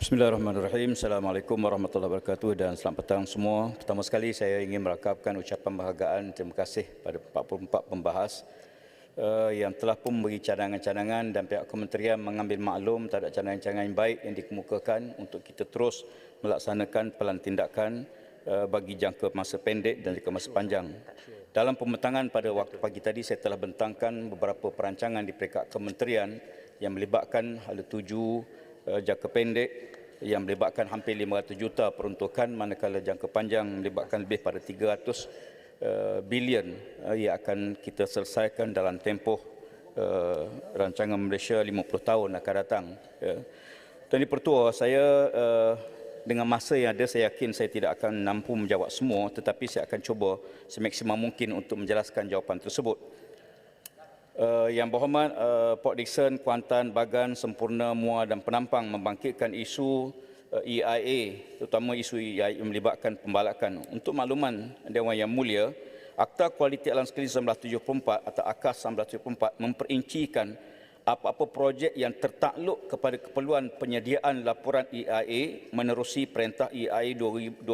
Bismillahirrahmanirrahim. Assalamualaikum warahmatullahi wabarakatuh dan selamat petang semua. Pertama sekali saya ingin merakapkan ucapan penghargaan terima kasih pada 44 pembahas yang telah pun memberi cadangan-cadangan dan pihak kementerian mengambil maklum terhadap cadangan-cadangan yang baik yang dikemukakan untuk kita terus melaksanakan pelan tindakan bagi jangka masa pendek dan jangka masa panjang. Dalam pembentangan pada waktu pagi tadi saya telah bentangkan beberapa perancangan di peringkat kementerian yang melibatkan ada 7 jangka pendek yang melibatkan hampir 500 juta peruntukan, manakala jangka panjang melibatkan lebih pada 300 bilion yang akan kita selesaikan dalam tempoh rancangan Malaysia 50 tahun akan datang. Tuan Dipertua, saya dengan masa yang ada saya yakin saya tidak akan mampu menjawab semua, tetapi saya akan cuba semaksimal mungkin untuk menjelaskan jawapan tersebut. Yang berhormat Port Dickson, Kuantan, Bagan, Sempurna, Muar dan Penampang membangkitkan isu EIA, terutama isu EIA yang melibatkan pembalakan. Untuk makluman Dewan Yang Mulia, Akta Kualiti Alam Sekeliling 1974 atau AKAS 1974 memperincikan apa-apa projek yang tertakluk kepada keperluan penyediaan laporan EIA menerusi Perintah EIA 2015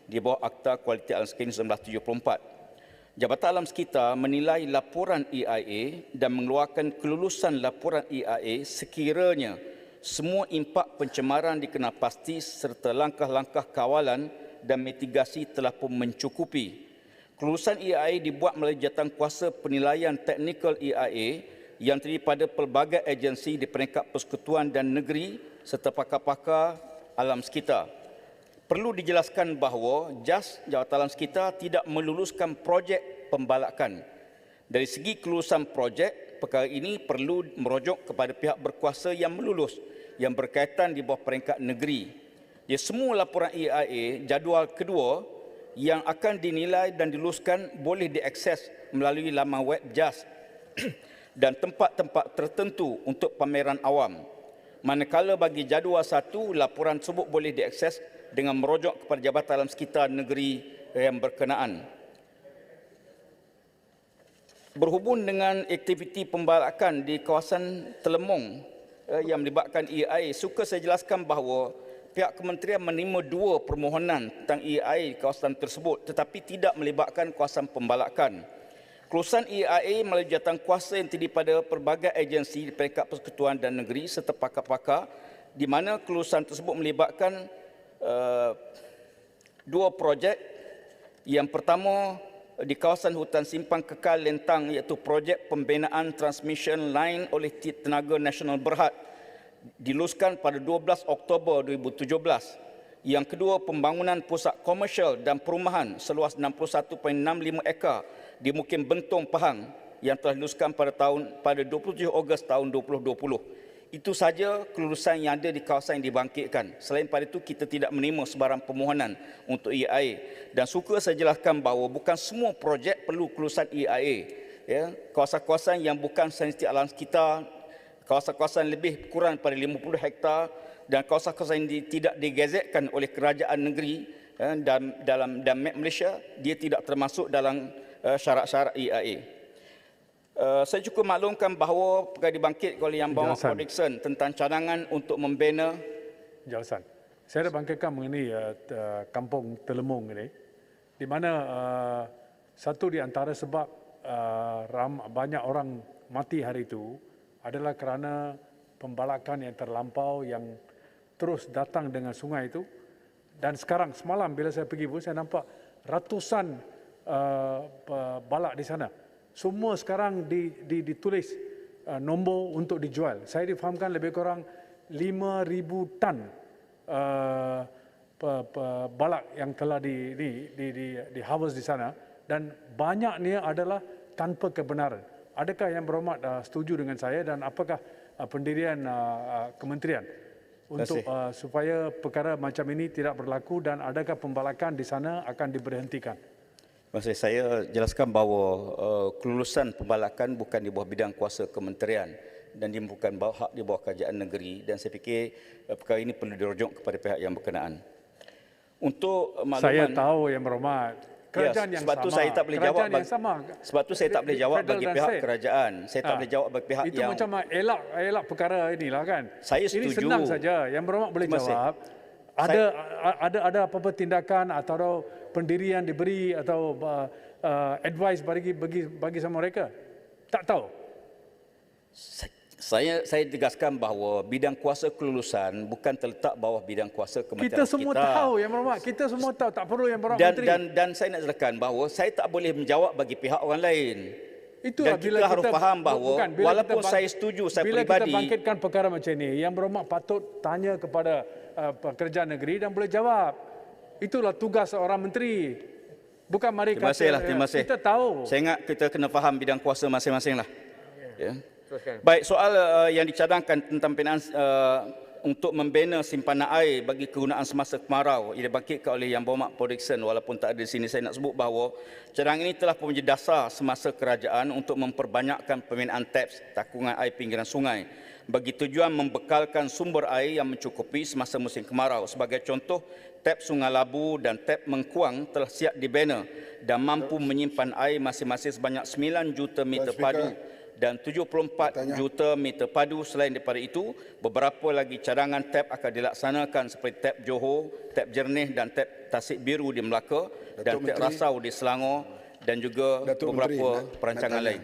di bawah Akta Kualiti Alam Sekeliling 1974. Jabatan Alam Sekitar menilai laporan EIA dan mengeluarkan kelulusan laporan EIA sekiranya semua impak pencemaran dikenal pasti serta langkah-langkah kawalan dan mitigasi telah pun mencukupi. Kelulusan EIA dibuat melalui jawatankuasa penilaian teknikal EIA yang terdiri pada pelbagai agensi di peringkat persekutuan dan negeri serta pakar-pakar alam sekitar. Perlu dijelaskan bahawa JAS, Jabatan Alam Sekitar, tidak meluluskan projek pembalakan. Dari segi kelulusan projek, perkara ini perlu merujuk kepada pihak berkuasa yang melulus, yang berkaitan di bawah peringkat negeri. Dia semua laporan EIA, jadual kedua yang akan dinilai dan diluluskan boleh diakses melalui laman web JAS dan tempat-tempat tertentu untuk pameran awam. Manakala bagi jadual 1, laporan tersebut boleh diakses dengan merujuk kepada Jabatan Alam Sekitar negeri yang berkenaan. Berhubung dengan aktiviti pembalakan di kawasan Telemong yang melibatkan EIA, suka saya jelaskan bahawa pihak kementerian menerima 2 permohonan tentang EIA di kawasan tersebut tetapi tidak melibatkan kawasan pembalakan. Kelulusan EIA melalui jawatankuasa yang terdiri pada pelbagai agensi di peringkat persekutuan dan negeri serta pakar-pakar di mana kelulusan tersebut melibatkan 2 projek. Yang pertama di kawasan hutan simpang kekal Lentang iaitu projek pembinaan transmission line oleh Tenaga Nasional Berhad diluluskan pada 12 Oktober 2017. Yang kedua, pembangunan pusat komersial dan perumahan seluas 61.65 ekar di Mukim Bentong, Pahang yang telah diluluskan pada 27 Ogos tahun 2020. Itu saja kelulusan yang ada di kawasan yang dibangkitkan. Selain pada itu, kita tidak menerima sebarang permohonan untuk EIA. Dan suka saya jelaskan bahawa bukan semua projek perlu kelulusan EIA. Ya, kawasan-kawasan yang bukan sensitif alam sekitar, kawasan-kawasan lebih kurang pada 50 hektar dan kawasan-kawasan yang tidak digazetkan oleh kerajaan negeri dalam map Malaysia, dia tidak termasuk dalam syarat-syarat EIA. Saya cukup maklumkan bahawa perkara dibangkit oleh Yang Berhormat Port Dickson tentang cadangan untuk membina Jelasan. Saya ada bangkitkan mengenai kampung Telemong ini, di mana satu di antara sebab banyak orang mati hari itu adalah kerana pembalakan yang terlampau yang terus datang dengan sungai itu. Dan sekarang, semalam bila saya pergi pun, saya nampak ratusan balak di sana. Semua sekarang ditulis nombor untuk dijual. Saya difahamkan lebih kurang 5,000 tan balak yang telah di harvest di sana dan banyaknya adalah tanpa kebenaran. Adakah Yang Berhormat setuju dengan saya dan apakah pendirian kementerian untuk supaya perkara macam ini tidak berlaku dan adakah pembalakan di sana akan diberhentikan? Maksud saya jelaskan bahawa kelulusan pembalakan bukan di bawah bidang kuasa kementerian dan dia bukan hak di bawah kerajaan negeri dan saya fikir perkara ini perlu dirujuk kepada pihak yang berkenaan. Untuk makluman, saya tahu Yang Berhormat, kerajaan yang sebab sama. tu saya tak boleh jawab Kerajaan yang sama. sebab tu saya tak boleh jawab Federal bagi dan pihak state. kerajaan. Saya tak boleh jawab bagi pihak Itu yang macam elak perkara inilah kan. Saya Ini setuju. senang saja. Yang berhormat boleh Terima kasih. jawab. Ada apa-apa tindakan atau pendirian diberi atau advice bagi sama mereka? Tak tahu. Saya tegaskan bahawa bidang kuasa kelulusan bukan terletak bawah bidang kuasa kementerian Kita semua tahu, Yang Berhormat. Kita semua tahu. Tak perlu Yang Berhormat Menteri. dan saya nak jelaskan bahawa saya tak boleh menjawab bagi pihak orang lain. Itulah Dan kita harus faham bahawa walaupun saya setuju, saya bila peribadi, kita bangkitkan perkara macam ini, Yang Berhormat patut tanya kepada kerajaan negeri dan boleh jawab. Itulah tugas seorang menteri. Bukan mari terima kasih lah, terima kasih. kita tahu. Saya ingat kita kena faham bidang kuasa masing-masing lah. Ya. Teruskan. Baik, soal yang dicadangkan tentang pembinaan untuk membina simpanan air bagi kegunaan semasa kemarau ia dibangkitkan oleh Yang Berhormat Paul Dickson, walaupun tak ada di sini. Saya nak sebut bahawa cadangan ini telah pun menjadi dasar semasa kerajaan untuk memperbanyakkan pembinaan taps takungan air pinggiran sungai bagi tujuan membekalkan sumber air yang mencukupi semasa musim kemarau. Sebagai contoh, tap Sungai Labu dan tap Mengkuang telah siap dibina dan mampu menyimpan air masing-masing sebanyak 9 juta meter padu dan 74 juta meter padu. Selain daripada itu, beberapa lagi cadangan tap akan dilaksanakan seperti tap Johor, tap Jernih dan tap Tasik Biru di Melaka dan tap Rasau di Selangor dan juga beberapa perancangan lain.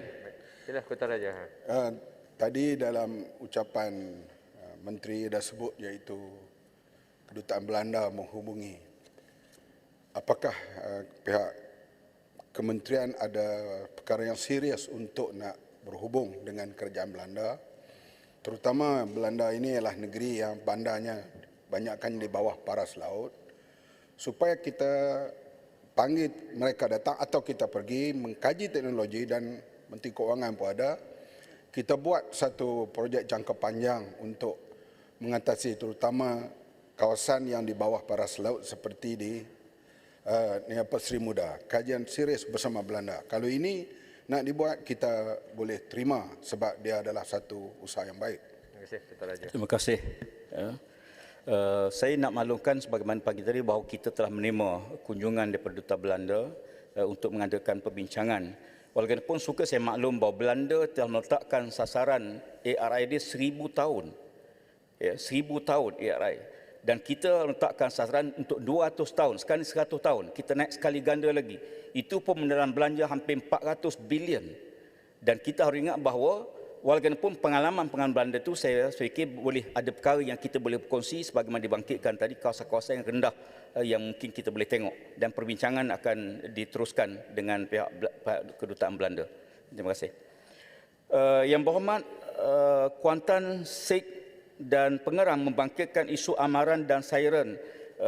Sila Kota Raja. Tadi dalam ucapan Menteri dah sebut iaitu Kedutaan Belanda menghubungi. Apakah pihak kementerian ada perkara yang serius untuk nak berhubung dengan kerajaan Belanda, terutama Belanda ini ialah negeri yang bandarnya banyakkan di bawah paras laut, supaya kita panggil mereka datang atau kita pergi mengkaji teknologi dan Menteri Keuangan pun ada, kita buat satu projek jangka panjang untuk mengatasi terutama kawasan yang di bawah paras laut seperti di Seri Muda. Kajian serius bersama Belanda. Kalau ini nak dibuat, kita boleh terima sebab dia adalah satu usaha yang baik. Terima kasih, Kota Raja. Terima kasih. Saya nak maklumkan sebagaimana pagi tadi bahawa kita telah menerima kunjungan daripada Duta Belanda untuk mengadakan perbincangan. Walaupun suka saya maklum bahawa Belanda telah meletakkan sasaran ARI dia 1000 tahun. Ya, 1000 tahun ARI. Dan kita letakkan sasaran untuk 200 tahun. Sekarang 100 tahun. Kita naik sekali ganda lagi. Itu pun menelan belanja hampir 400 bilion. Dan kita harus ingat bahawa walaupun pengalaman Belanda itu saya fikir boleh ada perkara yang kita boleh berkongsi sebagaimana dibangkitkan tadi, kawasan-kawasan yang rendah yang mungkin kita boleh tengok. Dan perbincangan akan diteruskan dengan pihak Kedutaan Belanda. Terima kasih. Yang Berhormat, Kuantan, Sik dan Pengerang membangkitkan isu amaran dan siren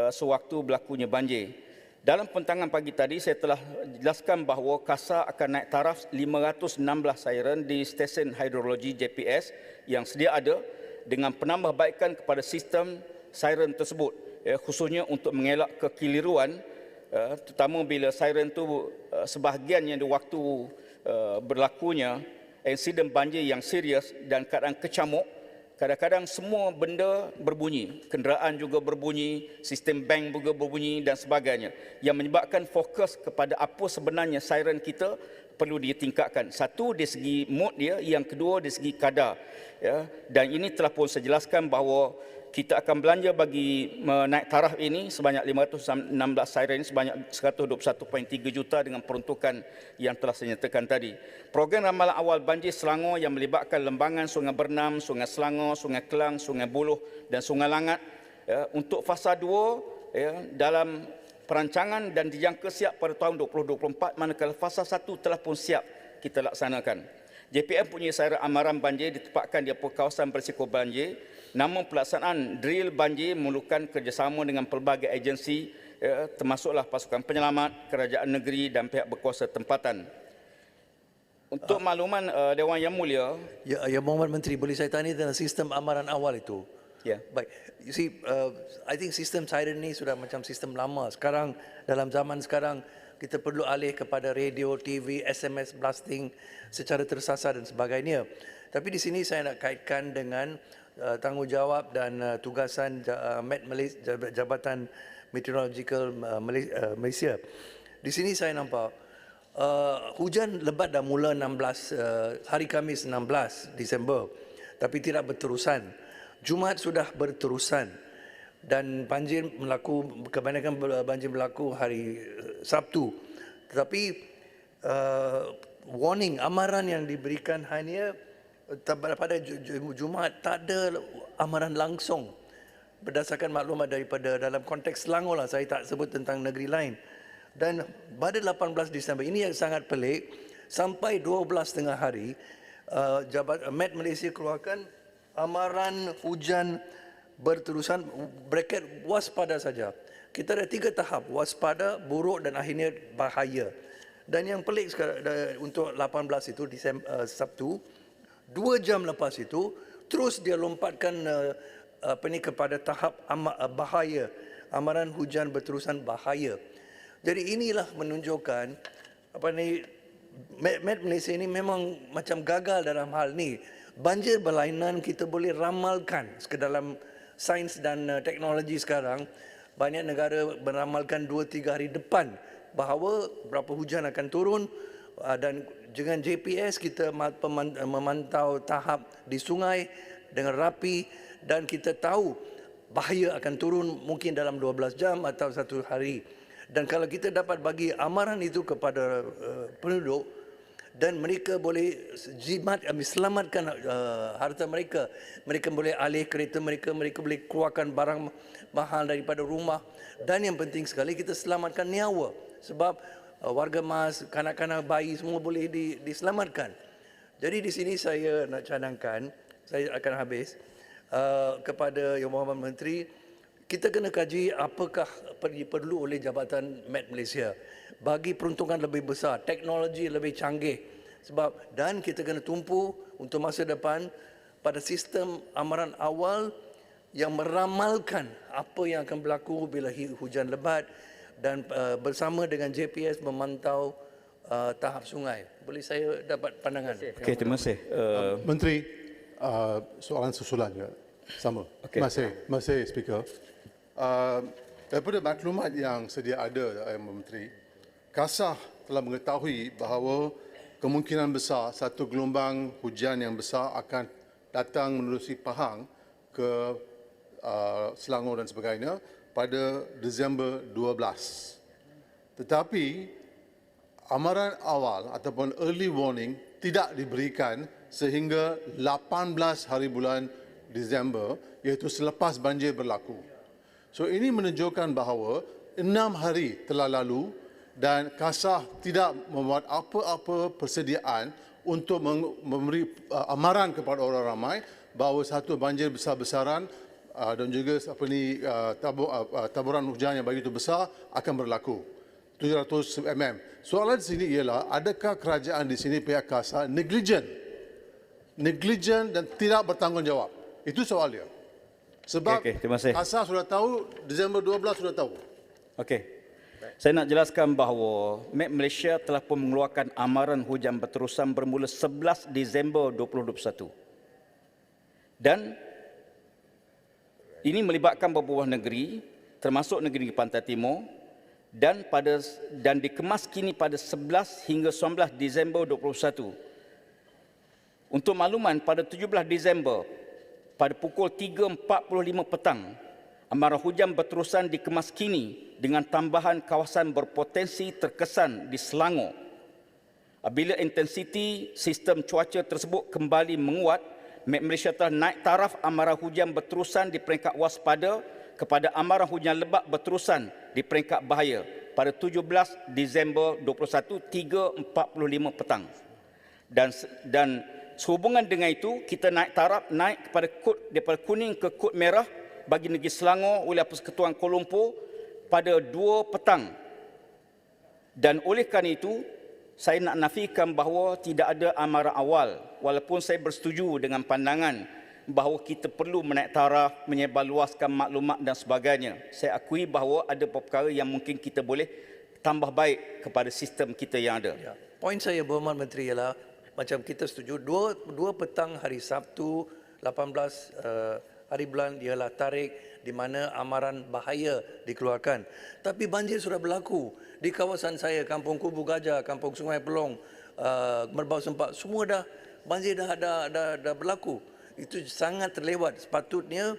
sewaktu berlakunya banjir. Dalam pentangan pagi tadi saya telah jelaskan bahawa KASA akan naik taraf 516 siren di stesen hidrologi JPS yang sedia ada dengan penambahbaikan kepada sistem siren tersebut, khususnya untuk mengelak kekeliruan, terutama bila siren itu sebahagiannya di waktu berlakunya insiden banjir yang serius dan keadaan kecamuk. Kadang-kadang semua benda berbunyi, kenderaan juga berbunyi, sistem bank juga berbunyi dan sebagainya. Yang menyebabkan fokus kepada apa sebenarnya siren kita perlu ditingkatkan. Satu, dari segi mood dia, yang kedua dari segi kadar. Ya. Dan ini telah pun saya jelaskan bahawa kita akan belanja bagi menaik taraf ini sebanyak 516 siren sebanyak 121.3 juta dengan peruntukan yang telah saya nyatakan tadi. Program ramalan awal banjir Selangor yang melibatkan lembangan Sungai Bernam, Sungai Selangor, Sungai Kelang, Sungai Buloh dan Sungai Langat untuk fasa 2 dalam perancangan dan dijangka siap pada tahun 2024, manakala fasa 1 telah pun siap kita laksanakan. JPM punya siren amaran banjir ditempatkan di kawasan berisiko banjir. Namun pelaksanaan drill banjir memerlukan kerjasama dengan pelbagai agensi, termasuklah pasukan penyelamat, kerajaan negeri dan pihak berkuasa tempatan. Untuk makluman Dewan Yang Mulia. Ya, Yang Berhormat Menteri, boleh saya tanya tentang sistem amaran awal itu? Ya. Baik, you see, I think sistem siren ni sudah macam sistem lama. Sekarang, dalam zaman sekarang, kita perlu alih kepada radio, TV, SMS blasting secara tersasar dan sebagainya. Tapi di sini saya nak kaitkan dengan tanggungjawab dan tugasan Jabatan Meteorological Malaysia. Di sini saya nampak hujan lebat dah mula 16 hari Khamis 16 Disember tapi tidak berterusan. Jumaat sudah berterusan dan banjir berlaku, kebanyakan banjir berlaku hari Sabtu. Tetapi warning, amaran yang diberikan hanya pada Jumaat, tak ada amaran langsung. Berdasarkan maklumat daripada dalam konteks Selangor lah, saya tak sebut tentang negeri lain. Dan pada 18 Disember, ini yang sangat pelik, sampai 12 tengah hari, Met Malaysia keluarkan amaran hujan berterusan, bracket waspada saja. Kita ada 3 tahap, waspada, buruk dan akhirnya bahaya. Dan yang pelik sekarang, untuk 18 itu, Sabtu, 2 jam lepas itu, terus dia lompatkan kepada tahap bahaya, amaran hujan berterusan bahaya. Jadi inilah menunjukkan Met Malaysia ini memang macam gagal dalam hal ni. Banjir berlainan kita boleh ramalkan ke dalam sains dan teknologi sekarang. Banyak negara meramalkan 2-3 hari depan bahawa berapa hujan akan turun, dan dengan GPS kita memantau tahap di sungai dengan rapi dan kita tahu bahaya akan turun mungkin dalam 12 jam atau 1 hari. Dan kalau kita dapat bagi amaran itu kepada penduduk dan mereka boleh selamatkan harta mereka, mereka boleh alih kereta mereka, mereka boleh keluarkan barang mahal daripada rumah, dan yang penting sekali kita selamatkan nyawa sebab warga mas, kanak-kanak, bayi semua boleh diselamatkan. Jadi di sini saya nak cadangkan, saya akan habis, kepada Yang Berhormat Menteri, kita kena kaji apakah perlu oleh Jabatan Met Malaysia bagi peruntukan lebih besar, teknologi lebih canggih, sebab dan kita kena tumpu untuk masa depan pada sistem amaran awal yang meramalkan apa yang akan berlaku bila hujan lebat dan bersama dengan GPS memantau tahap sungai. Boleh saya dapat pandangan? Okey, terima kasih. Menteri, soalan susulan juga. Sama. Okey. Masih Speaker. Daripada maklumat yang sedia ada, Menteri, KASAH telah mengetahui bahawa kemungkinan besar satu gelombang hujan yang besar akan datang menerusi Pahang ke Selangor dan sebagainya pada Disember 12. Tetapi amaran awal ataupun early warning tidak diberikan sehingga 18 hari bulan Disember, iaitu selepas banjir berlaku. So ini menunjukkan bahawa 6 hari telah lalu dan KASAH tidak membuat apa-apa persediaan untuk memberi amaran kepada orang ramai bahawa satu banjir besar-besaran dan juga taburan hujan yang begitu besar akan berlaku. 700 mm. Soalan di sini ialah, adakah kerajaan di sini pihak KASAH negligent dan tidak bertanggungjawab? Itu soal dia. Sebab Okey, terima kasih. KASAH sudah tahu, Disember 12 sudah tahu. Okey. Saya nak jelaskan bahawa Met Malaysia telah pun mengeluarkan amaran hujan berterusan bermula 11 Disember 2021. Dan ini melibatkan beberapa negeri, termasuk negeri Pantai Timur, dan dikemas kini pada 11 hingga 19 Disember 2021. Untuk makluman, pada 17 Disember pada pukul 3.45 petang, amaran hujan berterusan dikemas kini dengan tambahan kawasan berpotensi terkesan di Selangor. Apabila intensiti sistem cuaca tersebut kembali menguat, Met Malaysia telah naik taraf amaran hujan berterusan di peringkat waspada kepada amaran hujan lebat berterusan di peringkat bahaya pada 17 Disember 2021, 3.45 petang. Dan sehubungan dengan itu, kita naik taraf, naik kepada kod daripada kuning ke kod merah bagi negeri Selangor oleh Persekutuan Kuala Lumpur pada 2 petang. Dan oleh kerana itu, saya nak nafikan bahawa tidak ada amaran awal, walaupun saya bersetuju dengan pandangan bahawa kita perlu menaik taraf, menyebarluaskan maklumat dan sebagainya. Saya akui bahawa ada perkara yang mungkin kita boleh tambah baik kepada sistem kita yang ada. Ya. Poin saya, Berhormat Menteri, ialah macam kita setuju, 2 petang hari Sabtu 18 hari bulan ialah tarikh di mana amaran bahaya dikeluarkan. Tapi banjir sudah berlaku di kawasan saya, Kampung Kubu Gajah, Kampung Sungai Pelong, Merbau Sempak, semua dah banjir dah berlaku. Itu sangat terlewat. Sepatutnya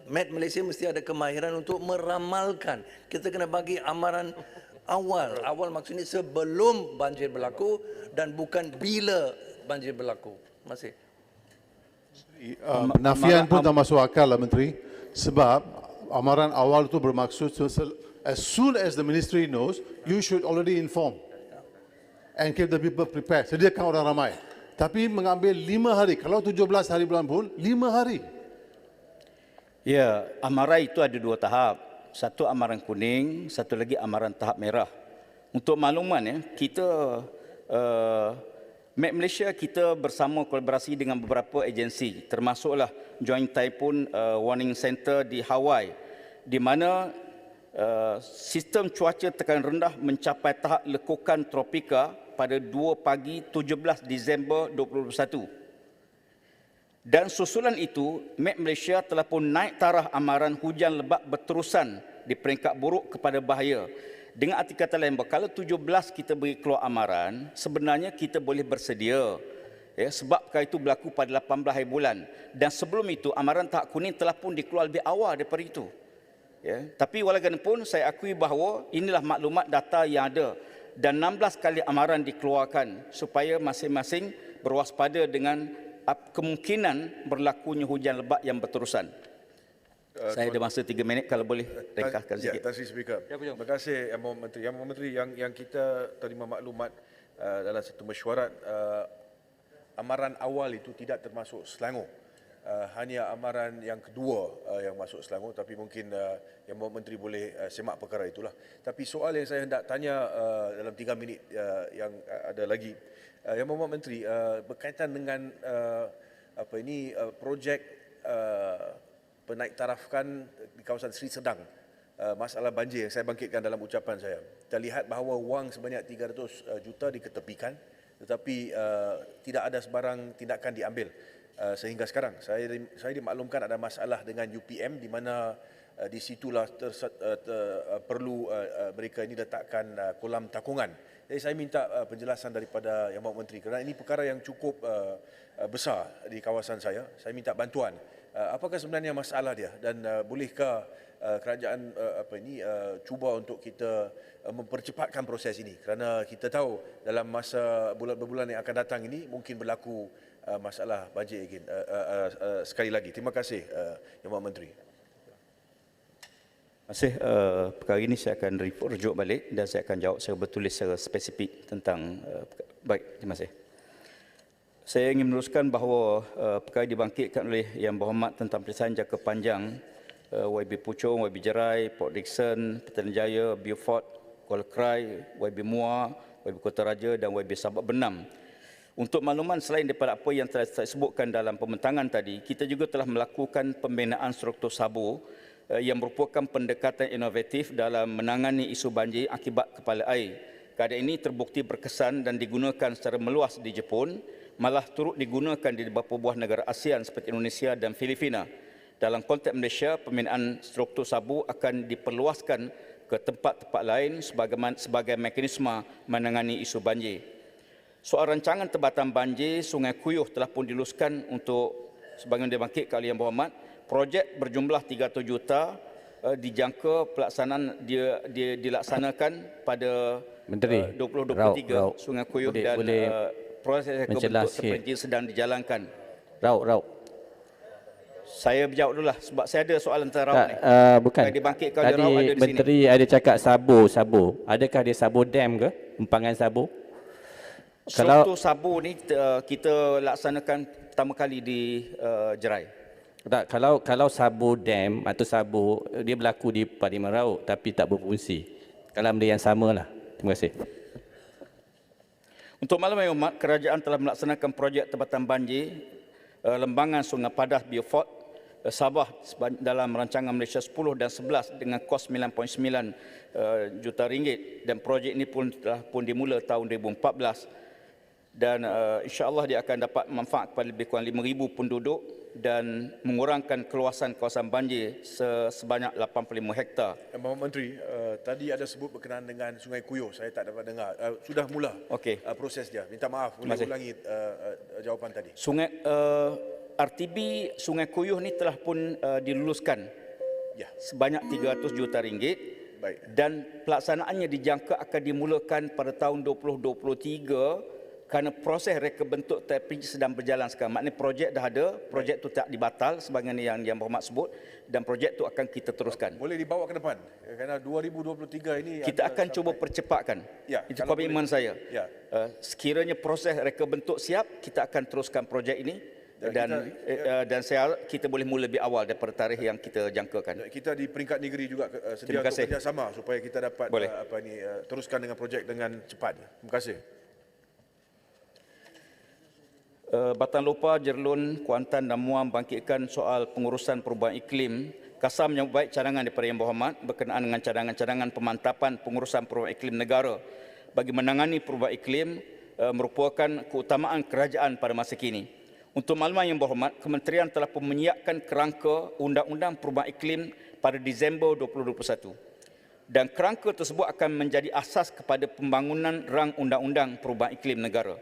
Met Malaysia mesti ada kemahiran untuk meramalkan. Kita kena bagi amaran awal. Awal maksudnya sebelum banjir berlaku dan bukan bila banjir berlaku. Terima kasih. Nafian pun tak masuk akal lah Menteri, sebab amaran awal itu bermaksud as soon as the ministry knows, you should already inform and keep the people prepared, sediakan orang ramai. Tapi mengambil 5 hari, kalau 17 hari bulan pun 5 hari. Ya, amaran itu ada 2 tahap. Satu amaran kuning, satu lagi amaran tahap merah. Untuk makluman ya, kita Met Malaysia kita bersama kolaborasi dengan beberapa agensi, termasuklah Joint Typhoon Warning Center di Hawaii, di mana sistem cuaca tekanan rendah mencapai tahap lekukan tropika pada 2 pagi 17 Disember 2021. Dan susulan itu, Met Malaysia telah pun naik taraf amaran hujan lebat berterusan di peringkat buruk kepada bahaya. Dengan arti kata lain, kalau 17 kita beri keluar amaran, sebenarnya kita boleh bersedia. Ya, sebab perkara itu berlaku pada 18 hari bulan. Dan sebelum itu, amaran tahap kuning telah pun dikeluar lebih awal daripada itu. Ya, tapi walaupun saya akui bahawa inilah maklumat data yang ada. Dan 16 kali amaran dikeluarkan supaya masing-masing berwaspada dengan kemungkinan berlakunya hujan lebat yang berterusan. Saya ada masa 3 minit, kalau boleh ringkaskan sikit. Tan Sri Speaker. Terima kasih Yang Mohon Menteri. Yang Mohon Menteri, yang kita terima maklumat dalam satu mesyuarat, amaran awal itu tidak termasuk Selangor. Hanya amaran yang kedua yang masuk Selangor, tapi mungkin Yang Mohon Menteri boleh semak perkara itulah. Tapi soal yang saya hendak tanya dalam 3 minit yang ada lagi, Yang Mohon Menteri, berkaitan dengan projek penaik tarafkan di kawasan Seri Sedang, masalah banjir yang saya bangkitkan dalam ucapan saya. Kita lihat bahawa wang sebanyak 300 juta diketepikan, tetapi tidak ada sebarang tindakan diambil sehingga sekarang. Saya dimaklumkan ada masalah dengan UPM, di mana di situlah perlu mereka ini letakkan kolam takungan. Jadi saya minta penjelasan daripada Yang Mohon Menteri, kerana ini perkara yang cukup besar di kawasan saya. Saya minta bantuan. Apakah sebenarnya masalah dia, dan bolehkah kerajaan cuba untuk kita mempercepatkan proses ini, kerana kita tahu dalam masa bulan-bulan yang akan datang ini mungkin berlaku masalah banjir again. Sekali lagi terima kasih Yang Mohon Menteri. Terima kasih. Perkara ini saya akan rujuk balik dan saya akan jawab secara bertulis secara spesifik tentang baik, terima kasih. Saya ingin meneruskan bahawa perkara dibangkitkan oleh Yang Berhormat tentang pelisahan jangka panjang YB Puchong, YB Jerai, Port Dickson, Putrajaya, Beaufort, Kuala Krai, YB Muar, YB Kota Raja dan YB Sabak Bernam. Untuk makluman, selain daripada apa yang telah saya sebutkan dalam pembentangan tadi, kita juga telah melakukan pembinaan struktur sabur yang merupakan pendekatan inovatif dalam menangani isu banjir akibat kepala air. Keadaan ini terbukti berkesan dan digunakan secara meluas di Jepun, malah turut digunakan di beberapa buah negara ASEAN seperti Indonesia dan Filipina. Dalam konteks Malaysia, pembinaan struktur sabur akan diperluaskan ke tempat-tempat lain sebagai mekanisme menangani isu banjir. Soal rancangan tempatan banjir Sungai Kuyuh telah pun diluluskan untuk sebagaimana dibangkitkan oleh Yang Berhormat. Projek berjumlah 300 juta dijangka pelaksanaan dilaksanakan pada Menteri, 2023 Sungai Kuyuh dan proses kebentuk terperinci sedang dijalankan. Rauk. Saya berjawab dulu lah sebab saya ada soalan tentang Rauk ni. Bukan. Tadi Menteri ada cakap sabur. Adakah dia sabur dam ke? Empangan sabur? Struktur sabur ni kita laksanakan pertama kali di Jerai. Tak, kalau sabur dam atau sabur dia berlaku di Parlimen Rauk tapi tak berfungsi. Kalau benda yang samalah. Terima kasih. Untuk makluman Yang Berhormat, kerajaan telah melaksanakan projek tempatan banjir lembangan Sungai Padas Beaufort Sabah dalam rancangan Malaysia 10 dan 11 dengan kos 9.9 juta ringgit, dan projek ini telah pun dimula tahun 2014. dan insya-Allah dia akan dapat manfaat kepada lebih kurang 5,000 penduduk dan mengurangkan keluasan kawasan banjir sebanyak 85 hektar. Bapak Menteri, tadi ada sebut berkenaan dengan Sungai Kuyuh. Saya tak dapat dengar. Sudah mula Okey. proses dia. Minta maaf, boleh Terima kasih. ulangi jawapan tadi. Sungai RTB Sungai Kuyuh ni telah pun diluluskan Ya, sebanyak 300 juta ringgit baik. dan pelaksanaannya dijangka akan dimulakan pada tahun 2023 kerana proses reka bentuk TPG sedang berjalan sekarang. Maknanya projek dah ada, projek tu tak dibatal sebagaimana yang Berhormat sebut dan projek tu akan kita teruskan. Boleh dibawa ke depan kerana 2023 ini Kita ada akan cuba sampai- percepatkan. Ya, Itu kalau komitmen saya. Ya. Sekiranya proses reka bentuk siap, kita akan teruskan projek ini dan saya harap kita boleh mula lebih awal daripada tarikh yang kita jangkakan. Kita di peringkat negeri juga sedia Terima untuk kasih. kerjasama supaya kita dapat Boleh. teruskan dengan projek dengan cepat. Terima kasih. Batan Lopa, Jerlun, Kuantan dan Muam bangkitkan soal pengurusan perubahan iklim. Kasar menyambut baik cadangan daripada Yang Berhormat berkenaan dengan cadangan-cadangan pemantapan pengurusan perubahan iklim negara bagi menangani perubahan iklim merupakan keutamaan kerajaan pada masa kini. Untuk makluman Yang Berhormat, Kementerian telah pun menyiapkan kerangka Undang-Undang Perubahan Iklim pada Disember 2021. Dan kerangka tersebut akan menjadi asas kepada pembangunan rang Undang-Undang Perubahan Iklim negara.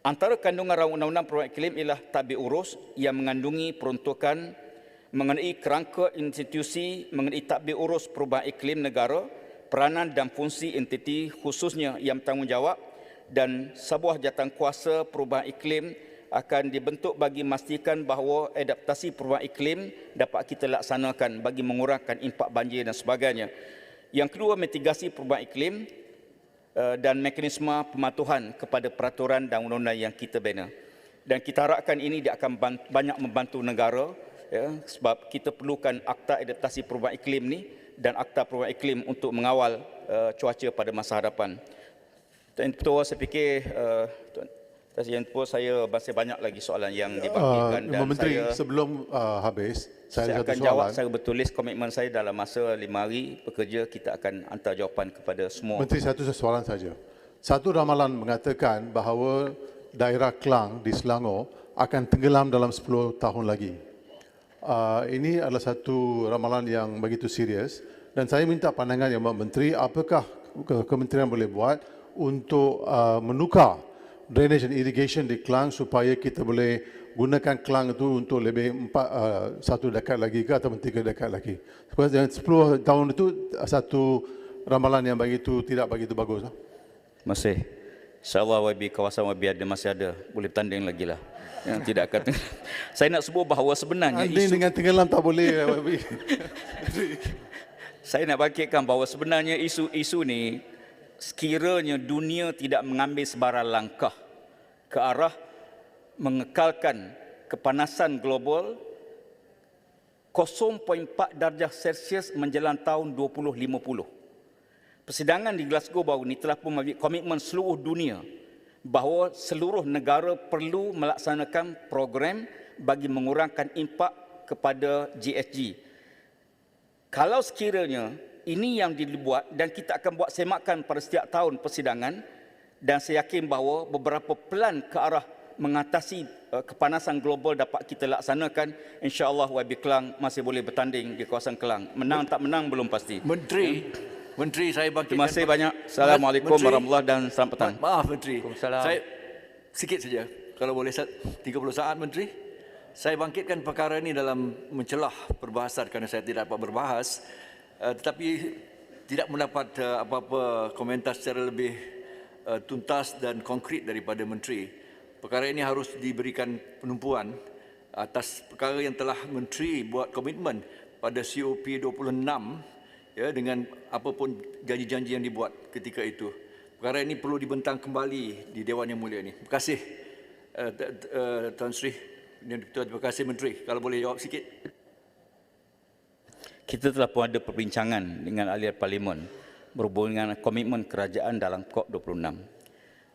Antara kandungan rang Undang-Undang Perubahan Iklim ialah tadbir urus yang mengandungi peruntukan mengenai kerangka institusi mengenai tadbir urus perubahan iklim negara, peranan dan fungsi entiti khususnya yang bertanggungjawab dan sebuah jawatankuasa perubahan iklim akan dibentuk bagi memastikan bahawa adaptasi perubahan iklim dapat kita laksanakan bagi mengurangkan impak banjir dan sebagainya. Yang kedua, mitigasi perubahan iklim dan mekanisme pematuhan kepada peraturan dan undang-undang yang kita bina. Dan kita harapkan ini dia akan banyak membantu negara, ya, sebab kita perlukan Akta Adaptasi Perubahan Iklim ni dan Akta Perubahan Iklim untuk mengawal cuaca pada masa hadapan. Tuan Ketua, saya fikir Tuan Ketua, saya masih banyak lagi soalan yang dibangkitkan dan Menteri, saya sebelum habis, saya ada akan satu jawab soalan. secara bertulis komitmen saya dalam masa 5 hari bekerja. Kita akan hantar jawapan kepada semua. Menteri, satu soalan saja. Satu ramalan mengatakan bahawa daerah Klang di Selangor akan tenggelam dalam 10 tahun lagi. Ini adalah satu ramalan yang begitu serius dan saya minta pandangan Yang Berhormat Menteri, apakah kementerian boleh buat untuk menukar drainage and irrigation di Klang supaya kita boleh gunakan Klang itu untuk lebih 1 dekad lagi ke atau 3 dekad lagi. Sebab 10 tahun itu satu ramalan yang begitu tidak begitu bagus. Masih. InsyaAllah YB, kawasan YB masih ada. Boleh bertanding lagi lah. Yang tidak akan saya nak sebut bahawa sebenarnya Anding dengan tenggelam tak boleh. saya nak bangkitkan bahawa sebenarnya isu ni sekiranya dunia tidak mengambil sebarang langkah ke arah mengekalkan kepanasan global 0.4 darjah Celsius menjelang tahun 2050. Persidangan di Glasgow baru ini telah pun mengambil komitmen seluruh dunia bahawa seluruh negara perlu melaksanakan program bagi mengurangkan impak kepada GHG. Kalau sekiranya ini yang dibuat dan kita akan buat semakan pada setiap tahun persidangan dan saya yakin bahawa beberapa pelan ke arah mengatasi kepanasan global dapat kita laksanakan, insya-Allah YB Kelang masih boleh bertanding di kawasan Kelang. Menang tak menang belum pasti. Menteri, saya bangkitkan. Terima kasih banyak. Assalamualaikum warahmatullahi dan selamat petang. Maaf Menteri. Waalaikumsalam. Saya sikit saja. Kalau boleh 30 saat Menteri. Saya bangkitkan perkara ini dalam mencelah perbahasan kerana saya tidak dapat berbahas. Tetapi tidak mendapat apa-apa komentar secara lebih tuntas dan konkret daripada Menteri. Perkara ini harus diberikan penumpuan atas perkara yang telah Menteri buat komitmen pada COP 26 ya, dengan apapun janji-janji yang dibuat ketika itu. Perkara ini perlu dibentang kembali di Dewan Yang Mulia ini. Terima kasih Tuan Sri. Terima kasih Menteri. Kalau boleh jawab sikit. Kita telah pun ada perbincangan dengan ahli parlimen berhubung dengan komitmen kerajaan dalam COP26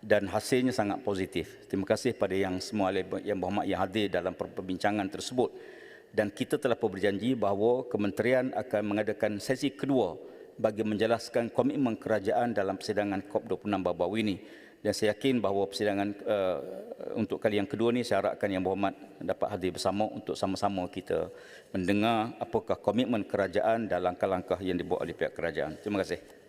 dan hasilnya sangat positif. Terima kasih pada yang semua ahli yang berhormat yang hadir dalam perbincangan tersebut dan kita telah pun berjanji bahawa kementerian akan mengadakan sesi kedua bagi menjelaskan komitmen kerajaan dalam persidangan COP26 baru-baru ini Dan saya yakin bahawa persidangan untuk kali yang kedua ni saya harapkan Yang Berhormat dapat hadir bersama untuk sama-sama kita mendengar apakah komitmen kerajaan dan langkah-langkah yang dibuat oleh pihak kerajaan. Terima kasih.